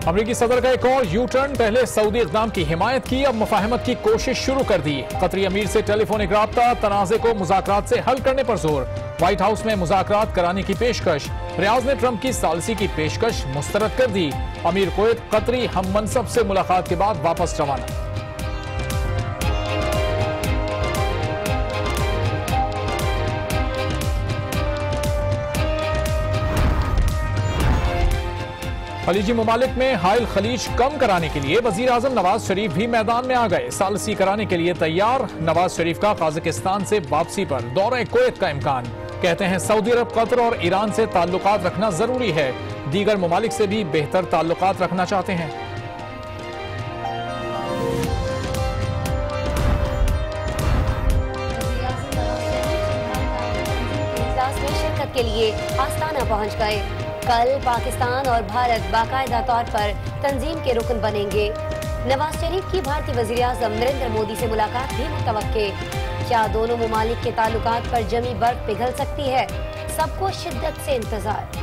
امریکی صدر کا ایک اور یو ٹرن، پہلے سعودی اقدام کی حمایت کی، اب مفاہمت کی کوشش شروع کر دی۔ قطری امیر سے ٹیلی فونک رابطہ، تنازع کو مذاکرات سے حل کرنے پر زور۔ وائٹ ہاؤس میں مذاکرات کرانے کی پیشکش، ریاض نے ٹرمپ کی ثالثی کی پیشکش مسترد کر دی۔ امیر کویت قطری ہم منصب سے ملاقات کے بعد واپس روانہ۔ خلیجی ممالک میں حائل خلیج کم کرانے کے لیے وزیر اعظم نواز شریف بھی میدان میں آ گئے، ثالثی کرانے کے لیے تیار۔ نواز شریف کا قازقستان سے واپسی پر دورہ کویت کا امکان، کہتے ہیں سعودی عرب، قطر اور ایران سے تعلقات رکھنا ضروری ہے، دیگر ممالک سے بھی بہتر تعلقات رکھنا چاہتے ہیں۔ اجلاس میں شرکت کے لیے آستانہ پہنچ گئے۔ کل پاکستان اور بھارت باقاعدہ طور پر تنظیم کے رکن بنیں گے۔ نواز شریف کی بھارتی وزیر اعظم نریندر مودی سے ملاقات بھی متوقع۔ کیا دونوں ممالک کے تعلقات پر جمی برف پگھل سکتی ہے؟ سب کو شدت سے انتظار۔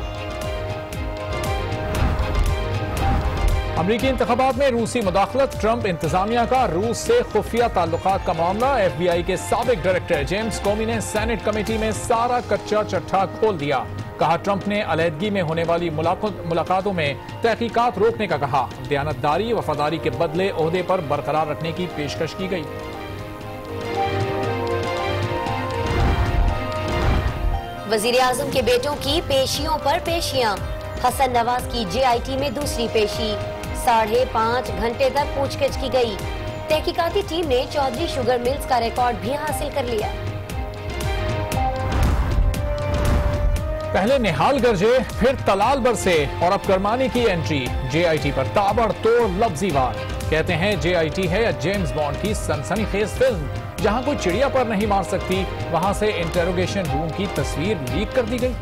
امریکی انتخابات میں روسی مداخلت، ٹرمپ انتظامیہ کا روس سے خفیہ تعلقات کا معاملہ۔ ایف بی آئی کے سابق ڈائریکٹر جیمز کومی نے سینٹ کمیٹی میں سارا کچا چٹھا کھول دیا، کہا ٹرمپ نے علیحدگی میں ہونے والی ملاقاتوں میں تحقیقات روکنے کا کہا، دیانتداری وفاداری کے بدلے عہدے پر برقرار رکھنے کی پیشکش کی گئی۔ وزیر اعظم کے بیٹوں کی پیشیوں پر پیشیاں، حسن نواز کی جے آئی ٹی میں دوسری پیشی، 5.5 گھنٹے تک پوچھ گچھ کی گئی۔ تحقیقاتی ٹیم نے چودھری شوگر ملز کا ریکارڈ بھی حاصل کر لیا۔ پہلے نہال گرجے، پھر تلال برسے اور اب کرمانی کی انٹری، جے آئی ٹی پر تابڑ توڑ لفظی وار۔ کہتے ہیں جے آئی ٹی ہے یا جیمز بانڈ کی سنسنی خیز فلم، جہاں کوئی چڑیا پر نہیں مار سکتی، وہاں سے انٹروگیشن روم کی تصویر لیک کر دی گئی۔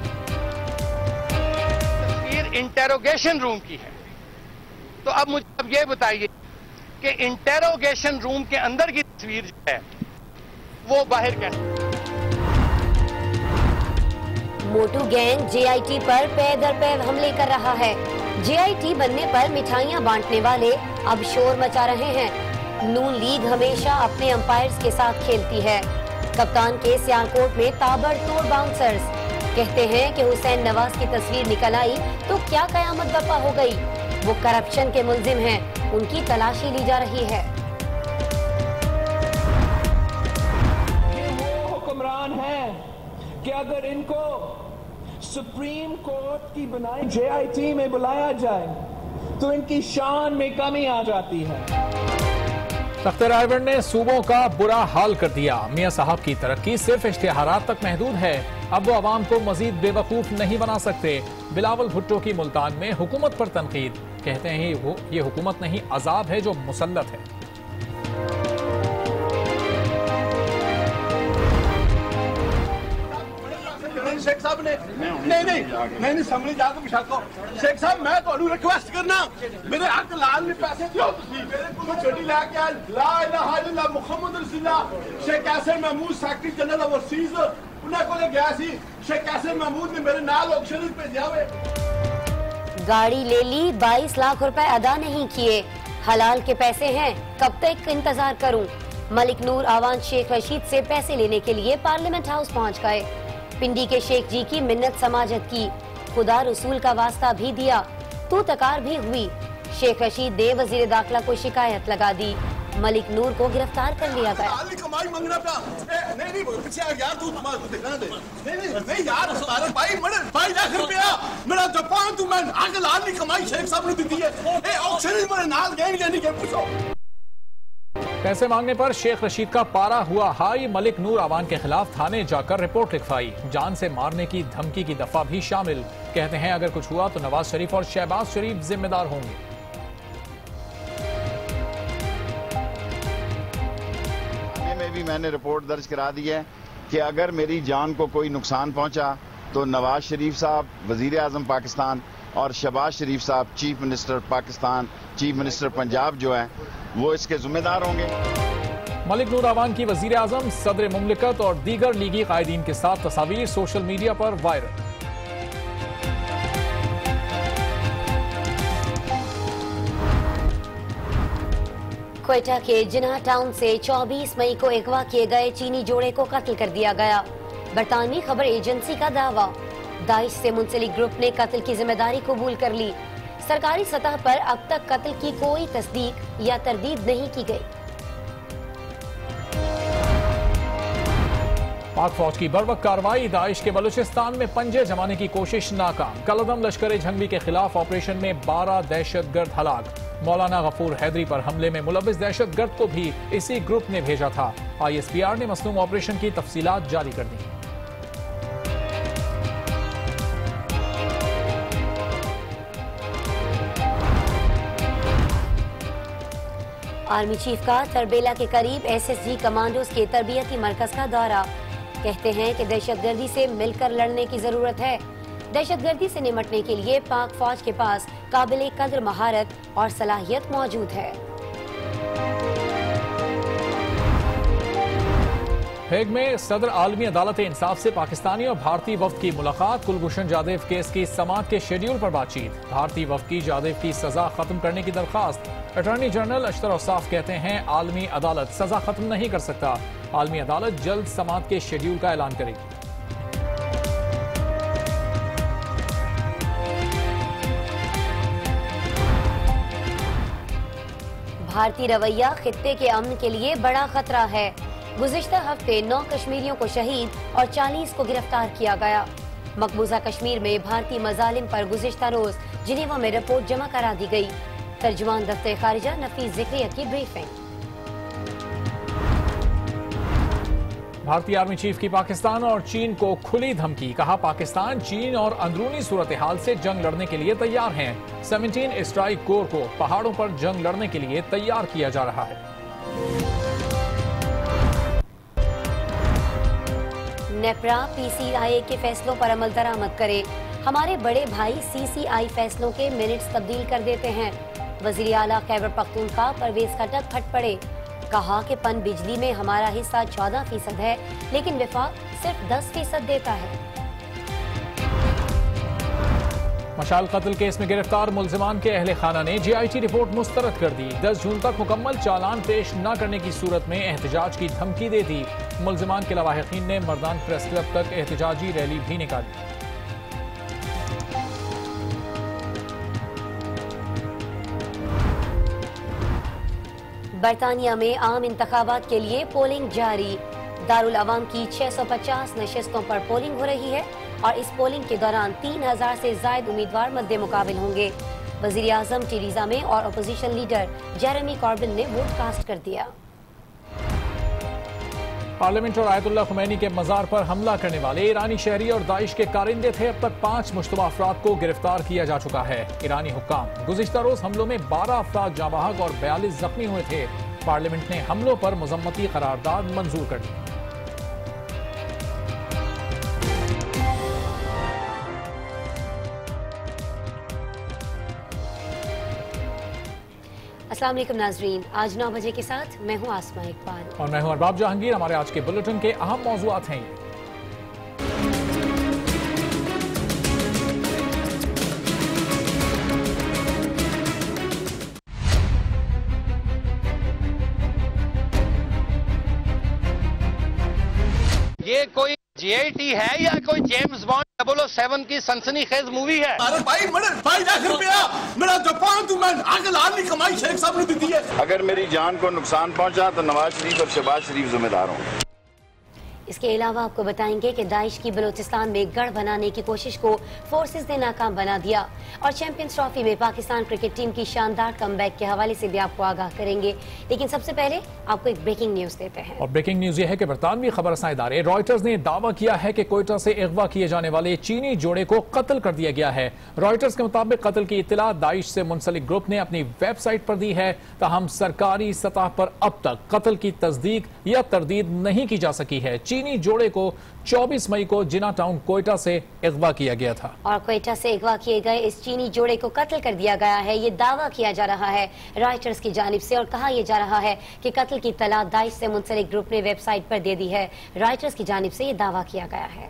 تصویر انٹروگیشن روم کی ہے، تو اب مجھے اب یہ بتائیے کہ انٹروگیشن روم کے اندر کی تصویر جو ہے وہ باہر کیسے؟ Motu gang J I T پر پے در پے حملے کر رہا ہے۔ جے آئی ٹی بننے پر مٹھائیاں بانٹنے والے اب شور مچا رہے ہیں۔ نون لیگ ہمیشہ اپنے امپائرز کے ساتھ کھیلتی ہے۔ کپتان کے سیالکوٹ میں تابڑ توڑ باؤنسرز، کہتے ہیں کہ حسین نواز کی تصویر نکل آئی تو کیا قیامت برپا ہو گئی۔ وہ کرپشن کے ملزم ہیں، ان کی تلاشی لی جا رہی ہے۔ یہ وہ حکمران ہیں کہ اگر ان کو سپریم کورٹ کی بنائی جے آئی ٹی میں بلایا جائے تو ان کی شان میں کمی آ جاتی ہے۔ تخت رائے گڑھ نے صوبوں کا برا حال کر دیا، میاں صاحب کی ترقی صرف اشتہارات تک محدود ہے، اب وہ عوام کو مزید بے وقوف نہیں بنا سکتے۔ بلاول بھٹو کی ملتان میں حکومت پر تنقید، کہتے ہیں یہ حکومت نہیں عذاب ہے جو مسلط ہے۔ شیخ صاحب نے نہیں سمجھ جا کے پچھا کو شیخ صاحب میں تو ریکویسٹ کرنا میرے حق لال نے پیسے دیو تسی کوئی چھٹی لے کے لا الہ الا اللہ محمد رسول اللہ شیخ کیسر محمود سیکرٹری جنرل اوورسیز انہیں کو لے گیا سی شیخ کیسر محمود نے میرے نال آکشن پہ دیا ہوئے۔ گاڑی لے لی، 22 لاکھ روپے ادا نہیں کیے، حلال کے پیسے ہیں، کب تک انتظار کروں؟ ملک نور آوان شیخ رشید سے پیسے لینے کے لیے پارلیمنٹ ہاؤس پہنچ گئے۔ پنڈی کے شیخ جی کی منت سماجت کی، خدا رسول کا واسطہ بھی دیا، تو تکار بھی ہوئی۔ شیخ رشید نے وزیر داخلہ کو شکایت لگا دی، ملک نور کو گرفتار کر لیا گیا۔ پیسے مانگنے پر شیخ رشید کا پارا ہوا ہائی، ملک نور آوان کے خلاف تھانے جا کر رپورٹ لکھوائی، جان سے مارنے کی دھمکی کی دفعہ بھی شامل، کہتے ہیں اگر کچھ ہوا تو نواز شریف اور شہباز شریف ذمہ دار ہوں گے۔ میں نے رپورٹ درج کرا دی ہے کہ اگر میری جان کو کوئی نقصان پہنچا تو نواز شریف صاحب وزیر اعظم پاکستان اور شہباز شریف صاحب chief minister Pakistan, chief minister Punjab جو ہیں وہ اس کے ذمہ دار ہوں گے۔ ملک نور آوان کی وزیر اعظم، صدر مملکت اور دیگر لیگی قائدین کے ساتھ تصاویر سوشل میڈیا پر وائرل۔ کوئٹہ کے جناح ٹاؤن سے 24 مئی کو اغوا کیے گئے چینی جوڑے کو قتل کر دیا گیا۔ برطانوی خبر ایجنسی کا دعویٰ، داعش سے منسلک گروپ نے قتل کی ذمہ داری قبول کر لی۔ سرکاری سطح پر اب تک قتل کی کوئی تصدیق یا تردید نہیں کی گئی۔ پاک فوج کی بروقت کارروائی، داعش کے بلوچستان میں پنجے جمانے کی کوشش ناکام۔ کالعدم لشکر جھنگوی کے خلاف آپریشن میں 12 دہشت گرد ہلاک۔ مولانا غفور حیدری پر حملے میں ملوث دہشت گرد کو بھی اسی گروپ نے بھیجا تھا۔ ISPR نے مصنوع آپریشن کی تفصیلات جاری کر دی۔ آرمی چیف کا تربیلا کے قریب SSG کمانڈوز کے تربیتی مرکز کا دورہ، کہتے ہیں کہ دہشت گردی سے مل کر لڑنے کی ضرورت ہے۔ دہشت گردی سے نمٹنے کے لیے پاک فوج کے پاس قابل قدر مہارت اور صلاحیت موجود ہے۔ ہیگ میں صدر عالمی عدالت انصاف سے پاکستانی اور بھارتی وفد کی ملاقات، کلبھوشن جادیو کیس کی سماعت کے شیڈیول پر بات چیت۔ بھارتی وفد کی جادیو کی سزا ختم کرنے کی درخواست۔ اٹارنی جنرل اشتر اوصاف کہتے ہیں عالمی عدالت سزا ختم نہیں کر سکتا، عالمی عدالت جلد سماعت کے شیڈیول کا اعلان کرے گی۔ بھارتی رویہ خطے کے امن کے لیے بڑا خطرہ ہے۔ گزشتہ ہفتے 9 کشمیریوں کو شہید اور 40 کو گرفتار کیا گیا۔ مقبوضہ کشمیر میں بھارتی مظالم پر گزشتہ روز جنیوا میں رپورٹ جمع کرا دی گئی۔ ترجمان دفتر خارجہ نفیس ذکریہ کی بریفنگ۔ بھارتی آرمی چیف کی پاکستان اور چین کو کھلی دھمکی، کہا پاکستان چین اور اندرونی صورتحال سے جنگ لڑنے کے لیے تیار ہیں۔ 17 اسٹرائک کور کو پہاڑوں پر جنگ لڑنے کے لیے تیار کیا جا رہا ہے۔ نیپرا PCI کے فیصلوں پر عمل درآمد کرے، ہمارے بڑے بھائی CCI فیصلوں کے منٹس تبدیل کر دیتے ہیں۔ وزیر اعلیٰ خیبر پختونخوا پرویز خٹک پھٹ پڑے، کہا کہ پن بجلی میں ہمارا حصہ 14% ہے لیکن وفاق صرف 10% دیتا ہے۔ مشال قتل کیس میں گرفتار ملزمان کے اہل خانہ نے GIT رپورٹ مسترد کر دی۔ 10 جون تک مکمل چالان پیش نہ کرنے کی صورت میں احتجاج کی دھمکی دے دی۔ ملزمان کے لواحقین نے مردان پریس کلب تک احتجاجی ریلی بھی نکالی۔ برطانیہ میں عام انتخابات کے لیے پولنگ جاری، دارالعوام کی 650 نشستوں پر پولنگ ہو رہی ہے اور اس پولنگ کے دوران 3000 سے زائد امیدوار مد مقابل ہوں گے۔ وزیر اعظم ٹریزا مے اور اپوزیشن لیڈر جیریمی کاربن نے ووٹ کاسٹ کر دیا۔ پارلیمنٹ اور آیت اللہ خمینی کے مزار پر حملہ کرنے والے ایرانی شہری اور داعش کے کارندے تھے۔ اب تک 5 مشتبہ افراد کو گرفتار کیا جا چکا ہے۔ ایرانی حکام گزشتہ روز حملوں میں 12 افراد جاں بحق اور 42 زخمی ہوئے تھے۔ پارلیمنٹ نے حملوں پر مذمتی قرارداد منظور کر دی۔ السلام علیکم ناظرین، آج 9 بجے کے ساتھ میں ہوں آسماء اقبال اور میں ہوں ارباب جہانگیر۔ ہمارے آج کے بلیٹن کے اہم موضوعات ہیں یہ۔ یہ کوئی GIT ہے یا کوئی جیمز بانڈ 007 کی سنسنی خیز مووی ہے؟ ارے بھائی میرے 2 لاکھ روپیہ میرا جاپان تو میں آگے لال نہیں کمائی شیخ صاحب نے دیتی ہے۔ اگر میری جان کو نقصان پہنچا تو نواز شریف اور شہباز شریف ذمہ دار ہوں۔ اس کے علاوہ آپ کو بتائیں گے کہ داعش کی بلوچستان میں گڑھ بنانے کی کوشش کو فورسز نے ناکام بنا دیا، اور چیمپئنز ٹرافی میں پاکستان کرکٹ ٹیم کی شاندار کم بیک کے حوالے سے بھی آپ کو آگاہ کریں گے۔ لیکن سب سے پہلے آپ کو ایک بریکنگ نیوز دیتے ہیں۔ اور بریکنگ نیوز یہ ہے کہ برطانوی خبر رساں ادارے رائٹرز نے دعویٰ کیا ہے کہ کوئٹہ سے اغوا کیے جانے والے چینی جوڑے کو قتل کر دیا گیا ہے۔ رائٹرز کے مطابق قتل کی اطلاع داعش سے منسلک گروپ نے اپنی ویب سائٹ پر دی ہے، تاہم سرکاری سطح پر اب تک قتل کی تصدیق یا تردید نہیں کی جا سکی ہے۔ چینی جوڑے کو 24 مئی کو جناح ٹاؤن کوئٹہ سے اغوا کیا گیا تھا، اور کوئٹہ سے اغوا کیے گئے اس چینی جوڑے کو قتل کر دیا گیا ہے، یہ دعویٰ کیا جا رہا ہے رائٹرز کی جانب سے، اور کہا یہ جا رہا ہے کہ قتل کی اطلاع داعش سے منسلک گروپ نے ویب سائٹ پر دے دی ہے۔ رائٹرز کی جانب سے یہ دعویٰ کیا گیا ہے۔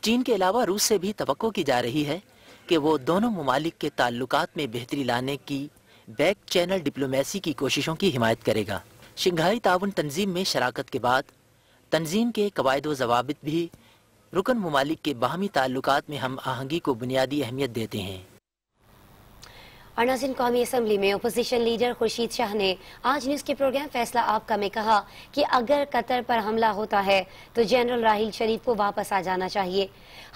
چین کے علاوہ روس سے بھی توقع کی جا رہی ہے کہ وہ دونوں ممالک کے تعلقات میں بہتری لانے کی بیک چینل ڈپلومیسی کی کوششوں کی حمایت کرے گا۔ شنگھائی تعاون تنظیم میں شراکت کے بعد تنظیم کے قواعد و ضوابط بھی رکن ممالک کے باہمی تعلقات میں ہم آہنگی کو بنیادی اہمیت دیتے ہیں۔ اور ناظرین، قومی اسمبلی میں اپوزیشن لیڈر خورشید شاہ نے آج نیوز کے پروگرام فیصلہ آپ کا میں کہا کہ اگر قطر پر حملہ ہوتا ہے تو جنرل راحیل شریف کو واپس آ جانا چاہیے۔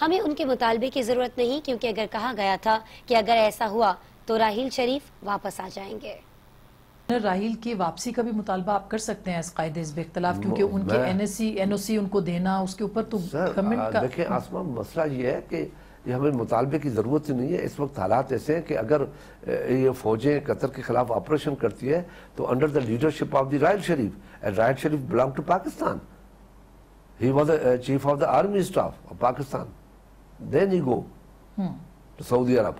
ہمیں ان کے مطالبے کی ضرورت نہیں، کیونکہ اگر کہا گیا تھا کہ اگر ایسا ہوا تو راحیل شریف واپس آ جائیں گے۔ راحیل کی واپسی کا بھی مطالبہ آپ کر سکتے ہیں اس قائد حزب اختلاف، کیونکہ ان کے این او سی ان کو دینا، اس کے اوپر تو گورنمنٹ کا۔ دیکھیں آسماں، مسئلہ یہ ہے کہ یہ ہمیں مطالبے کی ضرورت نہیں ہے۔ اس وقت حالات ایسے ہیں کہ اگر یہ فوجیں قطر کے خلاف آپریشن کرتی ہے تو under the leadership of the Raheel Sharif, and Raheel Sharif belong to Pakistan, he was the chief of the army staff of Pakistan, then he go to Saudi Arab,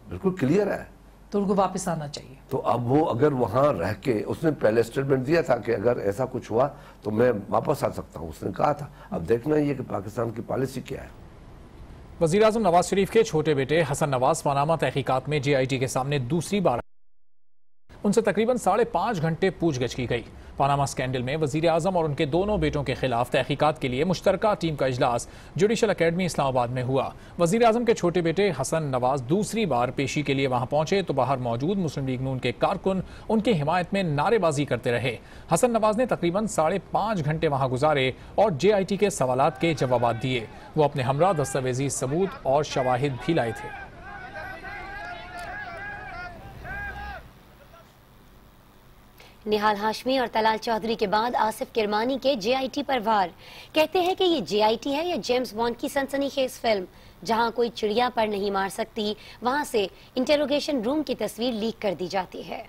بالکل کلیئر ہے، تو ان کو واپس آنا چاہیے۔ تو اب وہ اگر وہاں رہ کے، اس نے پہلے اسٹیٹمنٹ دیا تھا کہ اگر ایسا کچھ ہوا تو میں واپس آ سکتا ہوں، اس نے کہا تھا۔ اب دیکھنا یہ کہ پاکستان کی پالیسی کیا ہے۔ وزیراعظم نواز شریف کے چھوٹے بیٹے حسن نواز پاناما تحقیقات میں جے آئی ٹی کے سامنے دوسری بار، ان سے تقریباً 5.5 گھنٹے پوچھ گچھ کی گئی۔ پاناما سکینڈل میں وزیر اعظم اور ان کے دونوں بیٹوں کے خلاف تحقیقات کے لیے مشترکہ ٹیم کا اجلاس جوڈیشل اکیڈمی اسلام آباد میں ہوا۔ وزیر اعظم کے چھوٹے بیٹے حسن نواز دوسری بار پیشی کے لیے وہاں پہنچے تو باہر موجود مسلم لیگ نون کے کارکن ان کی حمایت میں نعرے بازی کرتے رہے۔ حسن نواز نے تقریباً 5.5 گھنٹے وہاں گزارے اور جے آئی ٹی کے سوالات کے جوابات دیے۔ وہ اپنے ہمراہ دستاویزی ثبوت اور شواہد بھی لائے تھے۔ نہال ہاشمی اور طلال چودھری کے بعد آصف کرمانی کے جے آئی ٹی پر وار۔ کہتے ہیں کہ یہ جے آئی ٹی ہے یا جیمز بانڈ کی سنسنی خیز فلم، جہاں کوئی چڑیا پر نہیں مار سکتی، وہاں سے انٹروگیشن روم کی تصویر لیک کر دی جاتی ہے۔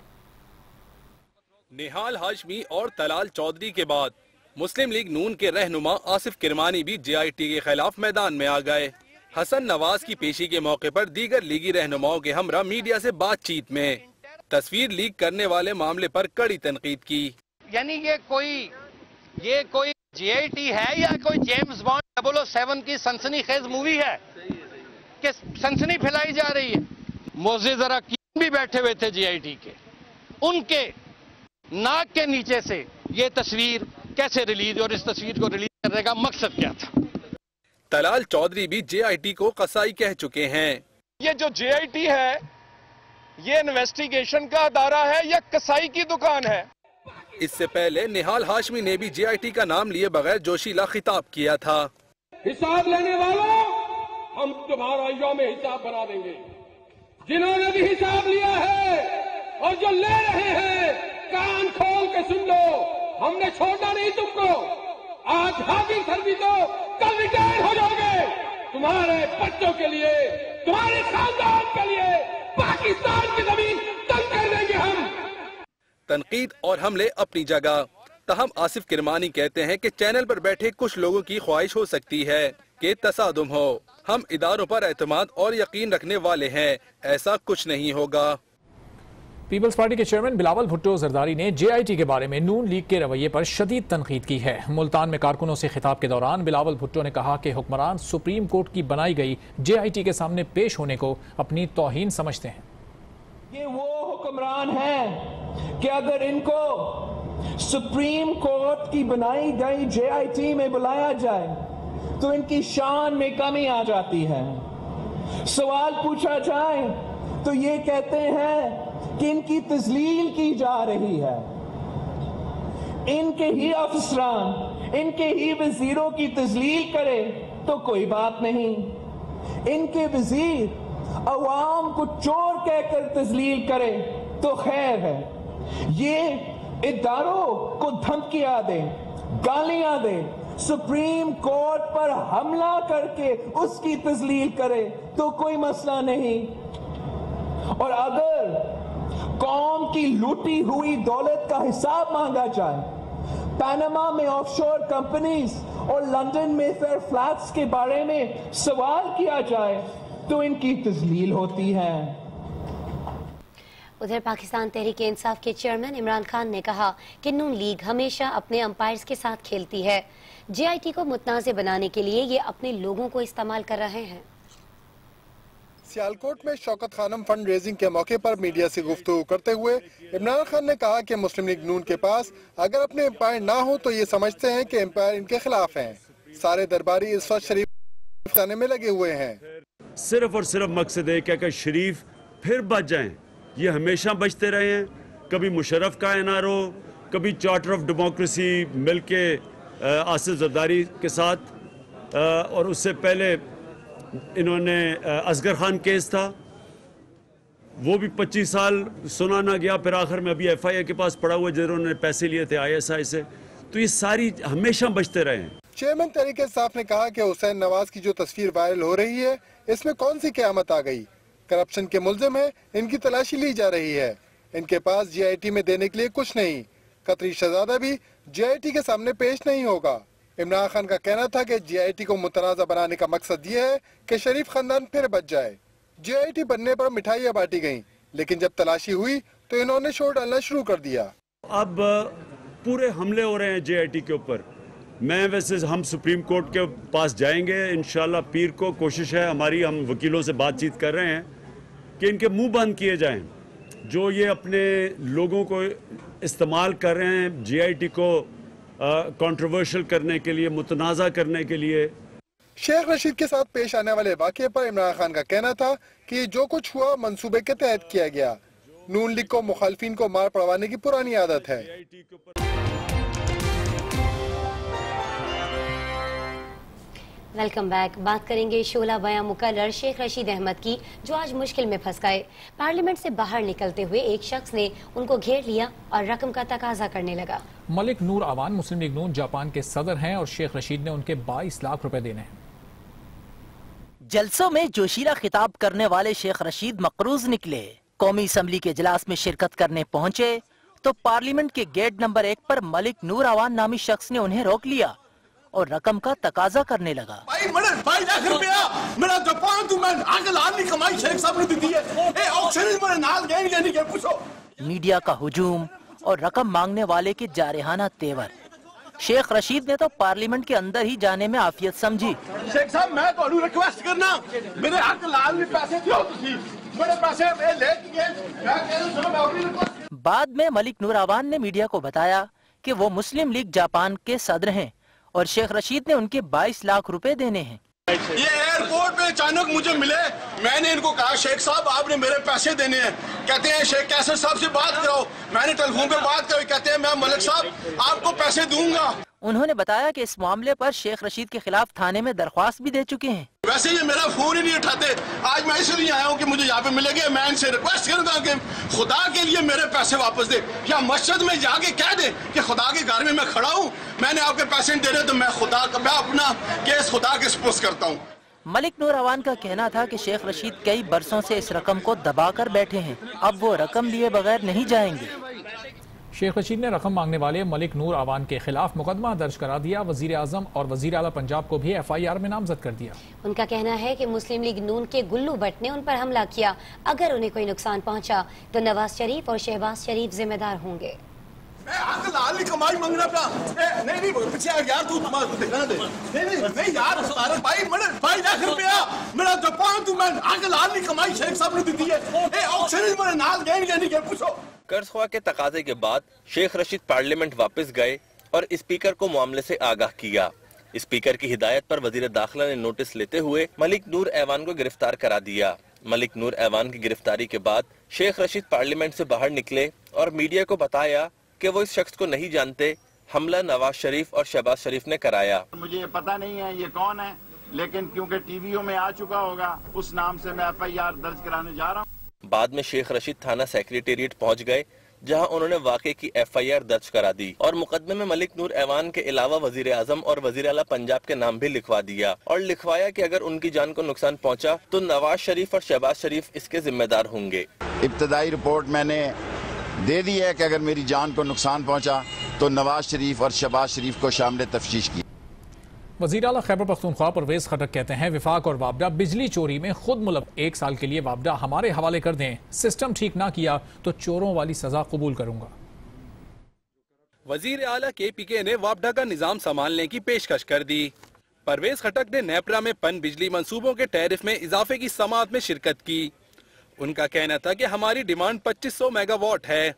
نہال ہاشمی اور طلال چودھری کے بعد مسلم لیگ نون کے رہنما آصف کرمانی بھی جے آئی ٹی کے خلاف میدان میں آ گئے۔ حسن نواز کی پیشی کے موقع پر دیگر لیگی رہنماؤں کے ہمراہ میڈیا سے بات چیت میں تصویر لیک کرنے والے معاملے پر کڑی تنقید کی۔ یعنی یہ کوئی جے آئی ٹی ہے یا کوئی جیمز بانڈ 007 کی سنسنی خیز مووی ہے کہ سنسنی پھیلائی جا رہی ہے؟ معزز اراکین بھی بیٹھے ہوئے تھے جے آئی ٹی کے، ان کے ناک کے نیچے سے یہ تصویر کیسے ریلیز، اور اس تصویر کو ریلیز کرنے کا مقصد کیا تھا؟ طلال چودھری بھی جے آئی ٹی کو قصائی کہہ چکے ہیں۔ یہ جو جے آئی ٹی ہے یہ انویسٹیگیشن کا ادارہ ہے یا کسائی کی دکان ہے؟ اس سے پہلے نہال ہاشمی نے بھی جے آئی ٹی کا نام لیے بغیر جوشیلا خطاب کیا تھا۔ حساب لینے والوں، ہم تمہارا یوم حساب بنا دیں گے۔ جنہوں نے بھی حساب لیا ہے اور جو لے رہے ہیں، کان کھول کے سن لو، ہم نے چھوڑنا نہیں تم کو۔ آج حاضر سروس ہو، کل ریٹائر ہو جاؤ گے۔ تمہارے بچوں کے لیے، تمہارے خاندان کے لیے پاکستان کی زمین تنگ کر دیں گے ہم۔ تنقید اور حملے اپنی جگہ، تاہم آصف کرمانی کہتے ہیں کہ چینل پر بیٹھے کچھ لوگوں کی خواہش ہو سکتی ہے کہ تصادم ہو۔ ہم اداروں پر اعتماد اور یقین رکھنے والے ہیں، ایسا کچھ نہیں ہوگا۔ پیپلز پارٹی کے چیئرمین بلاول بھٹو زرداری نے جے آئی ٹی کے بارے میں نون لیگ کے رویے پر شدید تنقید کی ہے۔ ملتان میں کارکنوں سے خطاب کے دوران بلاول بھٹو نے کہا کہ حکمران سپریم کورٹ کی بنائی گئی جے آئی ٹی کے سامنے پیش ہونے کو اپنی توہین سمجھتے ہیں۔ یہ وہ حکمران ہیں کہ اگر ان کو سپریم کورٹ کی بنائی گئی جے آئی ٹی میں بلایا جائے تو ان کی شان میں کمی آ جاتی ہے۔ سوال پوچھا جائے تو یہ کہتے ہیں کہ ان کی تذلیل کی جا رہی ہے۔ ان کے ہی افسران، ان کے ہی وزیروں کی تذلیل کرے تو کوئی بات نہیں، ان کے وزیر عوام کو چور کہہ کر تذلیل کرے تو خیر ہے۔ یہ اداروں کو دھمکیاں دے، گالیاں دے، سپریم کورٹ پر حملہ کر کے اس کی تذلیل کرے تو کوئی مسئلہ نہیں۔ اور اگر قوم کی لوٹی ہوئی دولت کا حساب مانگا جائے، پاناما میں آف شور کمپنیز اور لندن میں فیئر فلیٹس کے بارے میں سوال کیا جائے تو ان کی تذلیل ہوتی ہے۔ ادھر پاکستان تحریک انصاف کے چیئرمین عمران خان نے کہا کہ نون لیگ ہمیشہ اپنے امپائرز کے ساتھ کھیلتی ہے۔ JIT کو متنازع بنانے کے لیے یہ اپنے لوگوں کو استعمال کر رہے ہیں۔ سیالکوٹ میں شوکت خانم فنڈ ریزنگ کے موقع پر میڈیا سے گفتگو کرتے ہوئے عمران خان نے کہا کہ مسلم لیگ نون کے پاس اگر اپنے امپائر نہ ہو تو یہ سمجھتے ہیں کہ امپائر ان کے خلاف ہیں۔ سارے درباری اس وقت شریف خانے میں لگے ہوئے ہیں۔ صرف اور صرف مقصد ہے کہ اگر شریف پھر بچ جائیں، یہ ہمیشہ بچتے رہے ہیں، کبھی مشرف کا NR ہو، کبھی چارٹر آف ڈیموکریسی مل کے آصف زرداری کے ساتھ، اور اس سے پہلے انہوں نے اصغر خان کیس تھا، وہ بھی 25 سال سنا نہ گیا، پھر آخر میں ابھی FIA کے پاس پڑا ہوا جنہوں نے پیسے لیے تھے ISI سے، تو یہ ساری ہمیشہ بچتے رہے ہیں۔ چیئرمین تحریک انصاف نے کہا کہ حسین نواز کی جو تصویر وائرل ہو رہی ہے اس میں کون سی قیامت آ گئی؟ کرپشن کے ملزم ہیں، ان کی تلاشی لی جا رہی ہے، ان کے پاس JIT میں دینے کے لیے کچھ نہیں، قطری شہزادہ بھی JIT کے سامنے پیش نہیں ہوگا۔ عمران خان کا کہنا تھا کہ JIT کو متنازع بنانے کا مقصد یہ ہے کہ شریف خاندان پھر بچ جائے۔ JIT بننے پر مٹھائیاں بانٹی گئیں، لیکن جب تلاشی ہوئی تو انہوں نے شور ڈالنا شروع کر دیا۔ اب پورے حملے ہو رہے ہیں JIT کے اوپر۔ میں ویسے ہم سپریم کورٹ کے پاس جائیں گے انشاءاللہ پیر کو، کوشش ہے ہماری، ہم وکیلوں سے بات چیت کر رہے ہیں کہ ان کے منہ بند کیے جائیں جو یہ اپنے لوگوں کو استعمال کر رہے ہیں JIT کو کنٹروورشل کرنے کے لیے، متنازع کرنے کے لیے۔ شیخ رشید کے ساتھ پیش آنے والے واقعے پر عمران خان کا کہنا تھا کہ جو کچھ ہوا منصوبے کے تحت کیا گیا۔ نون لیگ کو مخالفین کو مار پڑوانے کی پرانی عادت ہے۔ Welcome back. بات کریں گے شعلہ بیاں مقرر شیخ رشید احمد کی، جو آج مشکل میں پھنس گئے۔ پارلیمنٹ سے باہر نکلتے ہوئے ایک شخص نے ان کو گھیر لیا اور رقم کا تقاضا کرنے لگا۔ ملک نور اعوان مسلم لیگ نون جاپان کے صدر ہیں اور شیخ رشید نے ان کے 22 لاکھ روپے دینے ہیں۔ جلسوں میں جوشیلا خطاب کرنے والے شیخ رشید مقروض نکلے۔ قومی اسمبلی کے اجلاس میں شرکت کرنے پہنچے تو پارلیمنٹ کے گیٹ نمبر 1 پر ملک نور اعوان نامی شخص نے انہیں روک لیا اور رقم کا تقاضا کرنے لگا۔ میڈیا کا ہجوم اور رقم مانگنے والے کے جارحانہ تیور۔ شیخ رشید نے تو پارلیمنٹ کے اندر ہی جانے میں عافیت سمجھی۔ شیخ صاحب میں تو ریکویسٹ کرنا میرے حق لال میں پیسے دیو تسی میرے پیسے میں لے کے میں کہہ رہا ہوں۔ بعد میں ملک نور اعوان نے میڈیا کو بتایا کہ وہ مسلم لیگ جاپان کے صدر ہیں اور شیخ رشید نے ان کے 22 لاکھ روپے دینے ہیں۔ یہ ایئرپورٹ پہ اچانک مجھے ملے، میں نے ان کو کہا شیخ صاحب آپ نے میرے پیسے دینے ہیں، کہتے ہیں شیخ کیسر صاحب سے بات کراؤ، میں نے ٹیلی فون پہ بات کرائی، کہتے ہیں میں ملک صاحب آپ کو پیسے دوں گا۔ انہوں نے بتایا کہ اس معاملے پر شیخ رشید کے خلاف تھانے میں درخواست بھی دے چکے ہیں۔ ویسے یہ میرا فون ہی نہیں اٹھاتے، آج میں اس لیے آیا ہوں کہ مجھے یہاں پہ ملے گے، میں ان سے ریکویسٹ کروں گا کہ خدا کے لیے میرے پیسے واپس دے، یا مسجد میں جا کے کہہ دے کہ خدا کے گھر میں میں کھڑا ہوں، میں نے آپ کے پیسے نہیں دے رہے تو میں اپنا کیس خدا کے سپوز کرتا ہوں۔ ملک نور اعوان کا کہنا تھا کہ شیخ رشید کئی برسوں سے اس رقم کو دبا کر بیٹھے ہیں، اب وہ رقم لیے بغیر نہیں جائیں گے۔ شیخ رشید نے رقم مانگنے والے ملک نور اعوان کے خلاف مقدمہ درج کرا دیا۔ وزیر اعظم اور وزیر اعلیٰ پنجاب کو بھی FIR میں نامزد کر دیا۔ ان کا کہنا ہے کہ مسلم لیگ نون کے گلو بٹ نے ان پر حملہ کیا، اگر انہیں کوئی نقصان پہنچا تو نواز شریف اور شہباز شریف ذمہ دار ہوں گے۔ میں حق لال کی کمائی مانگنا پڑا، نہیں پیچھے یار تو تمہارا دیکھنا دے، نہیں یار سارا بھائی 22 لاکھ روپیہ میرا جاپان تو میں حق لال کی کمائی شیخ صاحب نے دی ہے، اے آکسیجن میرے نال گئے نہیں کہ پوچھو۔ قرض خواہ کے تقاضے کے بعد شیخ رشید پارلیمنٹ واپس گئے اور اسپیکر کو معاملے سے آگاہ کیا۔ اسپیکر کی ہدایت پر وزیر داخلہ نے نوٹس لیتے ہوئے ملک نور اعوان کو گرفتار کرا دیا۔ ملک نور اعوان کی گرفتاری کے بعد شیخ رشید پارلیمنٹ سے باہر نکلے اور میڈیا کو بتایا کہ وہ اس شخص کو نہیں جانتے، حملہ نواز شریف اور شہباز شریف نے کرایا۔ مجھے پتہ نہیں ہے یہ کون ہے، لیکن کیونکہ ٹی ویوں میں آ چکا ہوگا اس نام سے میں FIR درج کرانے جا رہا ہوں۔ بعد میں شیخ رشید تھانہ سیکریٹریٹ پہنچ گئے جہاں انہوں نے واقعے کی FIR درج کرا دی اور مقدمے میں ملک نور اعوان کے علاوہ وزیر اعظم اور وزیر اعلیٰ پنجاب کے نام بھی لکھوا دیا اور لکھوایا کہ اگر ان کی جان کو نقصان پہنچا تو نواز شریف اور شہباز شریف اس کے ذمہ دار ہوں گے۔ ابتدائی رپورٹ میں نے دے دی ہے کہ اگر میری جان کو نقصان پہنچا تو نواز شریف اور شہباز شریف کو شامل تفتیش کی۔ وزیر اعلیٰ خیبر پختونخوا پرویز خٹک کہتے ہیں وفاق اور وابڈا بجلی چوری میں خود ملک، 1 سال کے لیے وابڈا ہمارے حوالے کر دیں، سسٹم ٹھیک نہ کیا تو چوروں والی سزا قبول کروں گا۔ وزیر اعلیٰ KPK نے وابڈا کا نظام سنبھالنے کی پیشکش کر دی۔ پرویز خٹک نے نیپرا میں پن بجلی منصوبوں کے ٹیرف میں اضافے کی سماعت میں شرکت کی۔ ان کا کہنا تھا کہ ہماری ڈیمانڈ 2500 میگا واٹ ہے،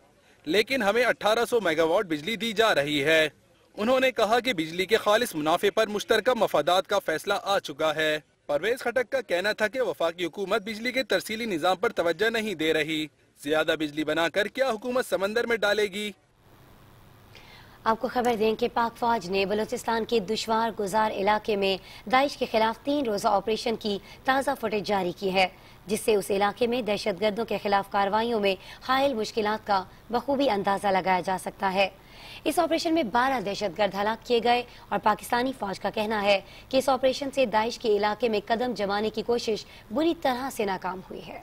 لیکن ہمیں 1800 میگا واٹ بجلی دی جا رہی ہے۔ انہوں نے کہا کہ بجلی کے خالص منافع پر مشترکہ مفادات کا فیصلہ آ چکا ہے۔ پرویز خٹک کا کہنا تھا کہ وفاقی حکومت بجلی کے ترسیلی نظام پر توجہ نہیں دے رہی، زیادہ بجلی بنا کر کیا حکومت سمندر میں ڈالے گی۔ آپ کو خبر دیں کہ پاک فوج نے بلوچستان کے دشوار گزار علاقے میں داعش کے خلاف 3 روزہ آپریشن کی تازہ فوٹیج جاری کی ہے، جس سے اس علاقے میں دہشت گردوں کے خلاف کارروائیوں میں حائل مشکلات کا بخوبی اندازہ لگایا جا سکتا ہے۔ اس آپریشن میں 12 دہشت گرد ہلاک کیے گئے اور پاکستانی فوج کا کہنا ہے کہ اس آپریشن سے داعش کے علاقے میں قدم جمانے کی کوشش بری طرح سے ناکام ہوئی ہے۔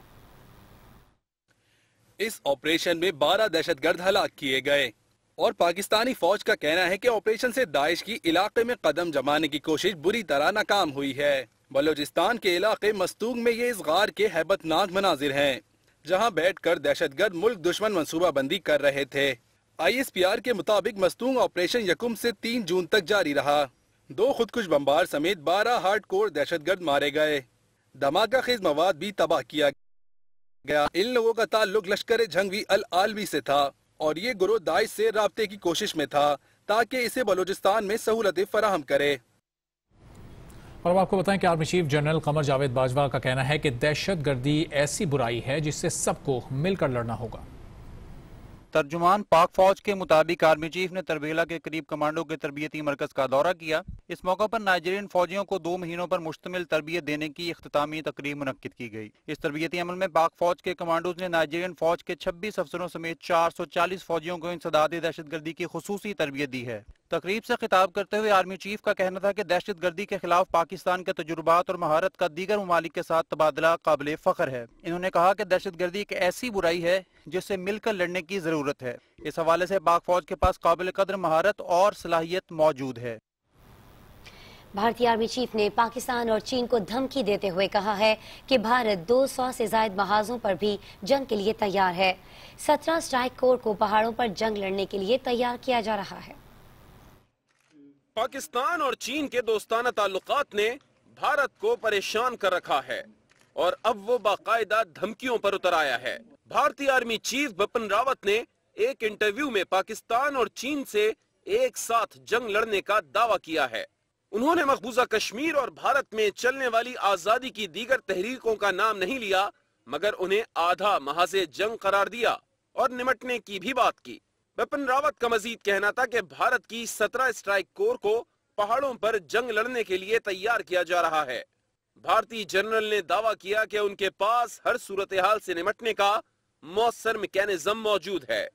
اس آپریشن میں 12 دہشت گرد ہلاک کیے گئے اور پاکستانی فوج کا کہنا ہے کہ آپریشن سے داعش کی علاقے میں قدم جمانے کی کوشش بری طرح ناکام ہوئی ہے۔ بلوچستان کے علاقے مستونگ میں یہ اس غار کے ہیبت ناک مناظر ہیں، جہاں بیٹھ کر دہشت گرد ملک دشمن منصوبہ بندی کر رہے تھے۔ ISPR کے مطابق مستونگ آپریشن 1 سے 3 جون تک جاری رہا۔ 2 خودکش بمبار سمیت 12 ہارڈ کور دہشت گرد مارے گئے۔ دھماکہ خیز مواد بھی تباہ کیا گیا۔ ان لوگوں کا تعلق لشکر جھنگوی العالوی سے تھا اور یہ گروہ داعش سے رابطے کی کوشش میں تھا تاکہ اسے بلوچستان میں سہولتیں فراہم کرے۔ اور اب آپ کو بتائیں کہ army chief general Qamar Javed Bajwa کا کہنا ہے کہ دہشت گردی ایسی برائی ہے جس سے سب کو مل کر لڑنا ہوگا۔ ترجمان پاک فوج کے مطابق آرمی چیف نے تربیلا کے قریب کمانڈو کے تربیتی مرکز کا دورہ کیا۔ اس موقع پر نائجیرین فوجیوں کو 2 مہینوں پر مشتمل تربیت دینے کی اختتامی تقریب منعقد کی گئی۔ اس تربیتی عمل میں پاک فوج کے کمانڈوز نے نائجیرین فوج کے 26 افسروں سمیت 440 فوجیوں کو انسداد دہشت گردی کی خصوصی تربیت دی ہے۔ تقریب سے خطاب کرتے ہوئے آرمی چیف کا کہنا تھا کہ دہشت گردی کے خلاف پاکستان کے تجربات اور مہارت کا دیگر ممالک کے ساتھ تبادلہ قابل فخر ہے۔ انہوں نے کہا کہ دہشت گردی ایک ایسی برائی ہے جس سے مل کر لڑنے کی ضرورت ہے۔ اس حوالے سے پاک فوج کے پاس قابل قدر مہارت اور صلاحیت موجود ہے۔ بھارتی آرمی چیف نے پاکستان اور چین کو دھمکی دیتے ہوئے کہا ہے کہ بھارت 200 سے زائد محاذوں پر بھی جنگ کے لیے تیار ہے۔ 17 اسٹرائک کور کو پہاڑوں پر جنگ لڑنے کے لیے تیار کیا جا رہا ہے۔ پاکستان اور چین کے دوستانہ تعلقات نے بھارت کو پریشان کر رکھا ہے اور اب وہ باقاعدہ دھمکیوں پر اتر آیا ہے۔ بھارتی آرمی چیف بپن راوت نے ایک انٹرویو میں پاکستان اور چین سے ایک ساتھ جنگ لڑنے کا دعویٰ کیا ہے۔ انہوں نے مقبوضہ کشمیر اور بھارت میں چلنے والی آزادی کی دیگر تحریکوں کا نام نہیں لیا، مگر انہیں آدھا محاذ جنگ قرار دیا اور نمٹنے کی بھی بات کی۔ بپن راوت کا مزید کہنا تھا کہ بھارت کی 17 اسٹرائک کور کو پہاڑوں پر جنگ لڑنے کے لیے تیار کیا جا رہا ہے۔ بھارتی جنرل نے دعویٰ کیا کہ ان کے پاس ہر صورتحال سے نمٹنے کا مؤثر میکینزم موجود ہے۔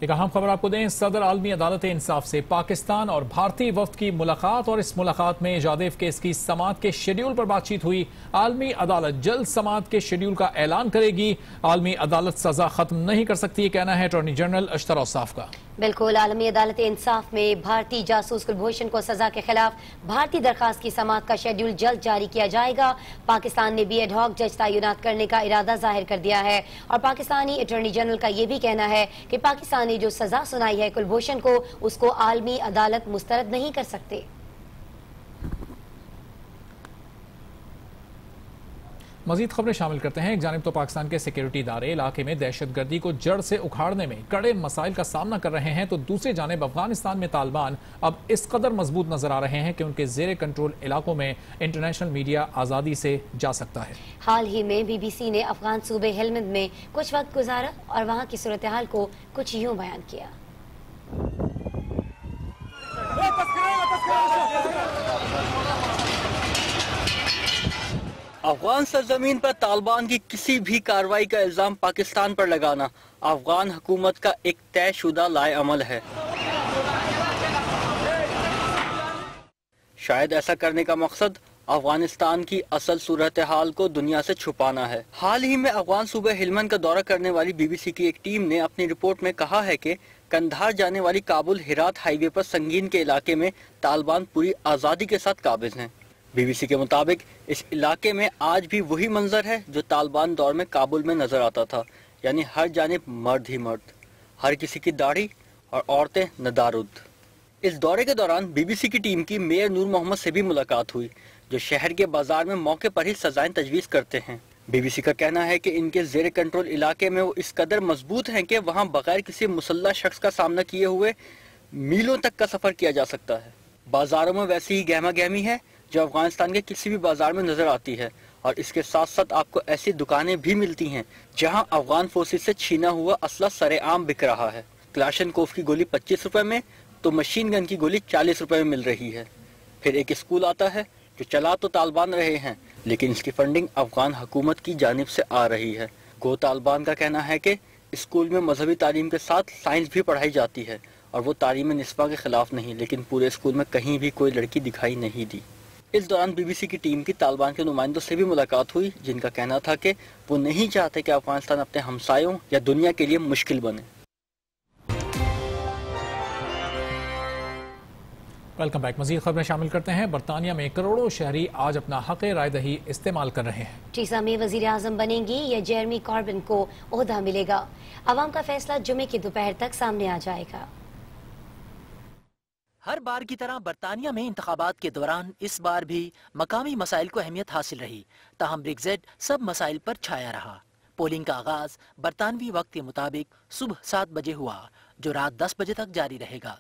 ایک اہم خبر آپ کو دیں، صدر عالمی عدالت انصاف سے پاکستان اور بھارتی وفد کی ملاقات اور اس ملاقات میں جادیو کیس کی سماعت کے شیڈیول پر بات چیت ہوئی۔ عالمی عدالت جلد سماعت کے شیڈیول کا اعلان کرے گی۔ عالمی عدالت سزا ختم نہیں کر سکتی، یہ کہنا ہے اٹارنی جنرل اشتر اوصاف کا۔ بالکل، عالمی عدالت انصاف میں بھارتی جاسوس کلبھوشن کو سزا کے خلاف بھارتی درخواست کی سماعت کا شیڈیول جلد جاری کیا جائے گا۔ پاکستان نے بھی ایڈ ہاک جج تعینات کرنے کا ارادہ ظاہر کر دیا ہے اور پاکستانی اٹارنی جنرل کا یہ بھی کہنا ہے کہ پاکستان نے جو سزا سنائی ہے کلبھوشن کو، اس کو عالمی عدالت مسترد نہیں کر سکتے۔ مزید خبریں شامل کرتے ہیں۔ ایک جانب تو پاکستان کے سیکیورٹی ادارے علاقے میں دہشت گردی کو جڑ سے اکھاڑنے میں کڑے مسائل کا سامنا کر رہے ہیں، تو دوسری جانب افغانستان میں طالبان اب اس قدر مضبوط نظر آ رہے ہیں کہ ان کے زیر کنٹرول علاقوں میں انٹرنیشنل میڈیا آزادی سے جا سکتا ہے۔ حال ہی میں BBC نے افغان صوبے ہلمند میں کچھ وقت گزارا اور وہاں کی صورتحال کو کچھ یوں بیان کیا۔ افغان سرزمین پر طالبان کی کسی بھی کارروائی کا الزام پاکستان پر لگانا افغان حکومت کا ایک طے شدہ لائے عمل ہے۔ شاید ایسا کرنے کا مقصد افغانستان کی اصل صورتحال کو دنیا سے چھپانا ہے۔ حال ہی میں افغان صوبہ ہلمند کا دورہ کرنے والی BBC کی ایک ٹیم نے اپنی رپورٹ میں کہا ہے کہ کندھار جانے والی کابل ہرات ہائی وے پر سنگین کے علاقے میں طالبان پوری آزادی کے ساتھ قابض ہیں۔ BBC کے مطابق اس علاقے میں آج بھی وہی منظر ہے جو طالبان دور میں کابل میں نظر آتا تھا، یعنی ہر جانب مرد ہی مرد، ہر کسی کی داڑھی اور عورتیں ندارد۔ اس دورے کے دوران بی بی سی کی ٹیم کی میئر نور محمد سے بھی ملاقات ہوئی، جو شہر کے بازار میں موقع پر ہی سزائیں تجویز کرتے ہیں۔ بی بی سی کا کہنا ہے کہ ان کے زیر کنٹرول علاقے میں وہ اس قدر مضبوط ہیں کہ وہاں بغیر کسی مسلح شخص کا سامنا کیے ہوئے میلوں تک کا سفر کیا جا سکتا ہے۔ بازاروں میں ویسی ہی گہما گہمی ہے جو افغانستان کے کسی بھی بازار میں نظر آتی ہے، اور اس کے ساتھ ساتھ آپ کو ایسی دکانیں بھی ملتی ہیں جہاں افغان فورسز سے چھینا ہوا اسلحہ سر عام بک رہا ہے۔ کلاشن کوف کی گولی 25 روپے میں تو مشین گن کی گولی 40 روپے میں مل رہی ہے۔ پھر ایک اسکول آتا ہے جو چلا تو طالبان رہے ہیں، لیکن اس کی فنڈنگ افغان حکومت کی جانب سے آ رہی ہے۔ گو طالبان کا کہنا ہے کہ اسکول میں مذہبی تعلیم کے ساتھ سائنس بھی پڑھائی جاتی ہے، اور وہ تعلیم نسواں کے خلاف نہیں، لیکن پورے اسکول میں کہیں بھی کوئی لڑکی دکھائی نہیں دی۔ اس دوران بی بی سی کی ٹیم کی طالبان کے نمائندوں سے بھی ملاقات ہوئی، جن کا کہنا تھا کہ وہ نہیں چاہتے کہ افغانستان اپنے ہمسایوں یا دنیا کے لیے مشکل بنے۔ Welcome back. مزید خبریں شامل کرتے ہیں۔ برطانیہ میں کروڑوں شہری آج اپنا حق رائے دہی استعمال کر رہے ہیں۔ ٹیسا میں وزیر اعظم بنیں گی یا جیرمی کاربن کو عہدہ ملے گا؟ عوام کا فیصلہ جمعے کی دوپہر تک سامنے آ جائے گا۔ ہر بار کی طرح برطانیہ میں انتخابات کے دوران اس بار بھی مقامی مسائل کو اہمیت حاصل رہی، تاہم بریگزٹ سب مسائل پر چھایا رہا۔ پولنگ کا آغاز برطانوی وقت کے مطابق صبح 7 بجے ہوا، جو رات 10 بجے تک جاری رہے گا۔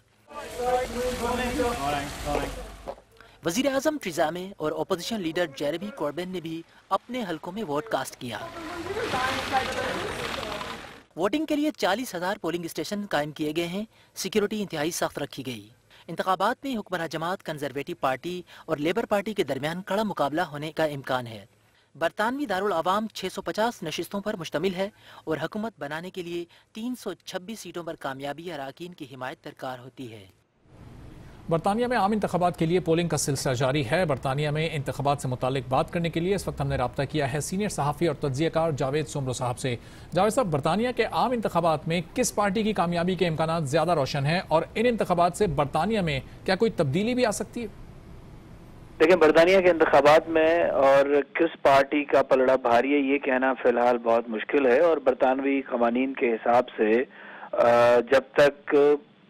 وزیر اعظم ٹریزا مے اور اپوزیشن لیڈر جیرمی کوربن نے بھی اپنے حلقوں میں ووٹ کاسٹ کیا۔ ووٹنگ کے لیے 40,000 پولنگ اسٹیشن قائم کیے گئے ہیں۔ سیکیورٹی انتہائی سخت رکھی گئی۔ انتخابات میں حکمراں جماعت کنزرویٹو پارٹی اور لیبر پارٹی کے درمیان کڑا مقابلہ ہونے کا امکان ہے۔ برطانوی دارالعوام 650 نشستوں پر مشتمل ہے اور حکومت بنانے کے لیے 326 سیٹوں پر کامیابی اراکین کی حمایت درکار ہوتی ہے۔ برطانیہ میں عام انتخابات کے لیے پولنگ کا سلسلہ جاری ہے۔ برطانیہ میں انتخابات سے متعلق بات کرنے کے لیے اس وقت ہم نے رابطہ کیا ہے سینئر صحافی اور تجزیہ کار جاوید سمرو صاحب سے۔ جاوید صاحب، برطانیہ کے عام انتخابات میں کس پارٹی کی کامیابی کے امکانات زیادہ روشن ہیں، اور ان انتخابات سے برطانیہ میں کیا کوئی تبدیلی بھی آ سکتی ہے؟ لیکن برطانیہ کے انتخابات میں اور کس پارٹی کا پلڑا بھاری ہے یہ کہنا فی الحال بہت مشکل ہے، اور برطانوی قوانین کے حساب سے جب تک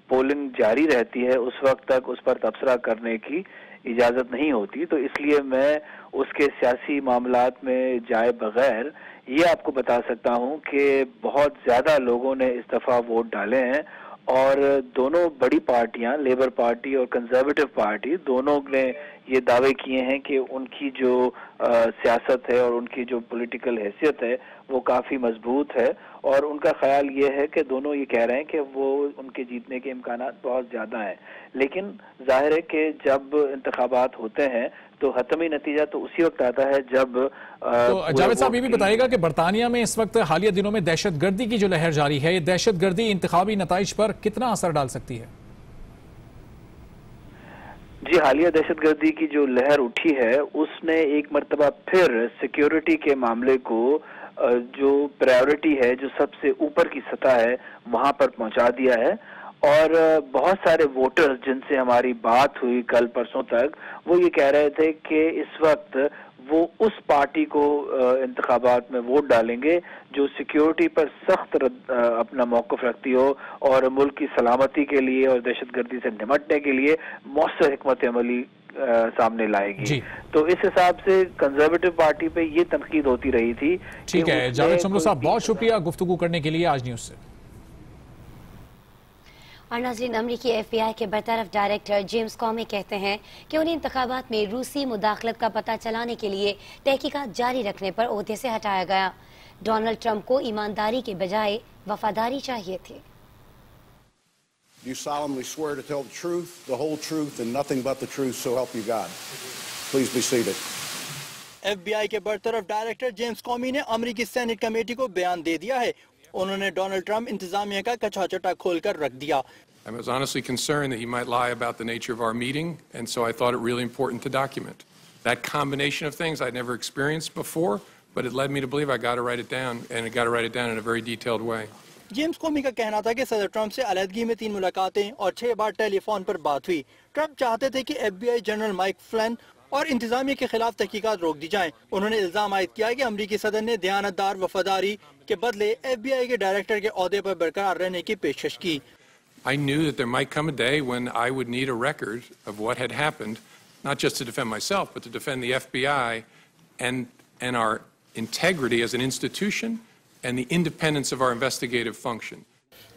پولنگ جاری رہتی ہے اس وقت تک اس پر تبصرہ کرنے کی اجازت نہیں ہوتی۔ تو اس لیے میں اس کے سیاسی معاملات میں جائے بغیر یہ آپ کو بتا سکتا ہوں کہ بہت زیادہ لوگوں نے اس دفعہ ووٹ ڈالے ہیں، اور دونوں بڑی پارٹیاں لیبر پارٹی اور کنزرویٹو پارٹی دونوں نے یہ دعوے کیے ہیں کہ ان کی جو سیاست ہے اور ان کی جو پولیٹیکل حیثیت ہے وہ کافی مضبوط ہے، اور ان کا خیال یہ ہے کہ دونوں یہ کہہ رہے ہیں کہ وہ ان کے جیتنے کے امکانات بہت زیادہ ہیں۔ لیکن ظاہر ہے کہ جب انتخابات ہوتے ہیں تو حتمی نتیجہ تو اسی وقت آتا ہے جب تو جاوید صاحب یہ بھی بتائیے گا کہ برطانیہ میں اس وقت حالیہ دنوں میں دہشت گردی کی جو لہر جاری ہے، یہ دہشت گردی انتخابی نتائج پر کتنا اثر ڈال سکتی ہے؟ جی، حالیہ دہشت گردی کی جو لہر اٹھی ہے اس نے ایک مرتبہ پھر سیکیورٹی کے معاملے کو جو پرائیورٹی ہے، جو سب سے اوپر کی سطح ہے، وہاں پر پہنچا دیا ہے، اور بہت سارے ووٹرز جن سے ہماری بات ہوئی کل پرسوں تک وہ یہ کہہ رہے تھے کہ اس وقت وہ اس پارٹی کو انتخابات میں ووٹ ڈالیں گے جو سیکیورٹی پر سخت اپنا موقف رکھتی ہو اور ملک کی سلامتی کے لیے اور دہشت گردی سے نمٹنے کے لیے مؤثر حکمت عملی سامنے لائے گی۔ تو اس حساب سے کنزرویٹو پارٹی پہ یہ تنقید ہوتی رہی تھی۔ ٹھیک ہے جاوید سمرو صاحب، بہت شکریہ گفتگو کرنے کے لیے آج نیوز سے۔ اور ناظرین، امریکی ایف بی آئی کے برطرف ڈائریکٹر جیمز کومی کہتے ہیں کہ انہیں انتخابات میں روسی مداخلت کا پتہ چلانے کے لیے تحقیقات جاری رکھنے پر عہدے سے ہٹایا گیا۔ ڈونلڈ ٹرمپ کو ایمانداری کے بجائے وفاداری چاہیے تھی۔ You solemnly swear to tell the truth, the whole truth, and nothing but the truth, so help you God. Please be seated. F B I کے برطرف ڈائریکٹر جیمز کومی نے امریکی سینٹ کمیٹی کو بیان دے دیا ہے۔ انہوں نے ڈونلڈ ٹرمپ انتظامیہ کا کچھا چٹا کھول کر رکھ دیا۔ I was honestly concerned that he might lie about the nature of our meeting, and so I thought it really important to document. That combination of things I'd never experienced before, but it led me to believe I got to write it down, and I got to write it down in a very detailed way. James Comey کا کہنا تھا کہ صدر Trump سے علیحدگی میں 3 ملاقاتیں اور 6 بار ٹیلی فون پر بات ہوئی۔ ٹرمپ چاہتے تھے کہ F B I general Mike Flynn اور انتظامیہ کے خلاف تحقیقات روک دی جائیں۔ انہوں نے الزام عائد کیا کہ امریکی صدر نے دیانتدار وفاداری کے بدلے ایف بی آئی کے ڈائریکٹر کے عہدے پر برقرار رہنے کی پیشکش کی۔ I knew that there might come a day when I would need a record of what had happened, not just to defend myself, but to defend the FBI and our integrity as an institution and the independence of our investigative function.